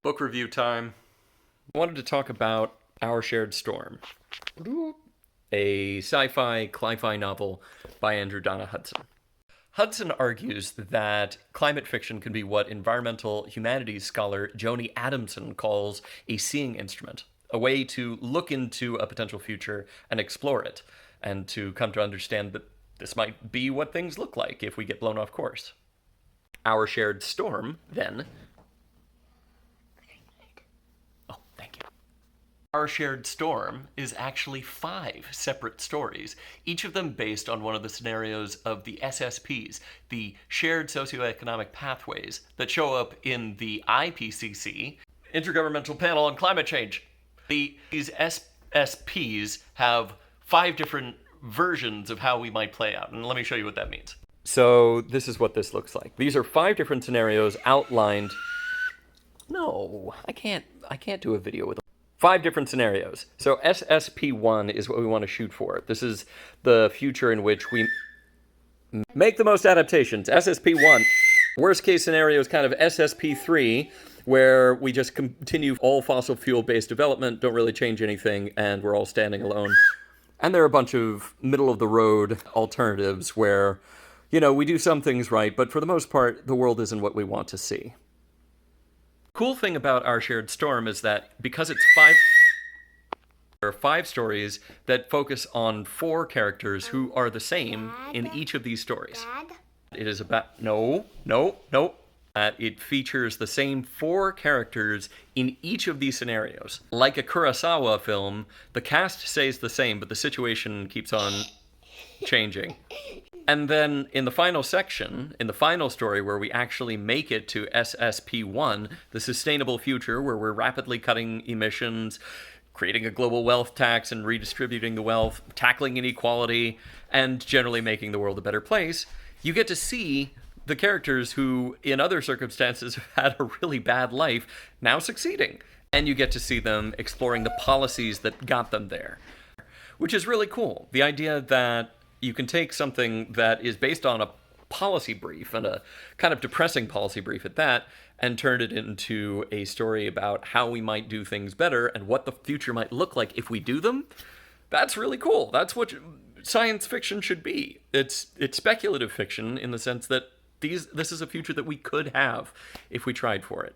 Book review time. I wanted to talk about Our Shared Storm, a sci-fi, cli-fi novel by Andrew Donna Hudson. Hudson argues that climate fiction can be what environmental humanities scholar Joni Adamson calls a seeing instrument, a way to look into a potential future and explore it, and to come to understand that this might be what things look like if we get blown off course. Our Shared Storm, then, Our Shared Storm is actually 5 separate stories, each of them based on one of the scenarios of the SSPs, the Shared Socioeconomic Pathways, that show up in the IPCC, Intergovernmental Panel on Climate Change. These SSPs have 5 different versions of how we might play out, and let me show you what that means. So this is what this looks like. These are 5 different scenarios outlined. No, I can't do a video with 5 different scenarios. So SSP1 is what we want to shoot for. This is the future in which we make the most adaptations. SSP1. Worst case scenario is kind of SSP3, where we just continue all fossil fuel-based development, don't really change anything, and we're all standing alone. And there are a bunch of middle-of-the-road alternatives where, we do some things right, but for the most part, the world isn't what we want to see. Cool thing about Our Shared Storm is that because it's 5, there are 5 stories that focus on 4 characters who are the same in each of these stories. It is about no. It features the same 4 characters in each of these scenarios. Like a Kurosawa film, the cast stays the same, but the situation keeps on changing. And then in the final section, in the final story where we actually make it to SSP1, the sustainable future where we're rapidly cutting emissions, creating a global wealth tax and redistributing the wealth, tackling inequality, and generally making the world a better place, you get to see the characters who, in other circumstances, have had a really bad life, now succeeding. And you get to see them exploring the policies that got them there, which is really cool. The idea that you can take something that is based on a policy brief, and a kind of depressing policy brief at that, and turn it into a story about how we might do things better and what the future might look like if we do them. That's really cool. That's what science fiction should be. It's speculative fiction in the sense that this is a future that we could have if we tried for it.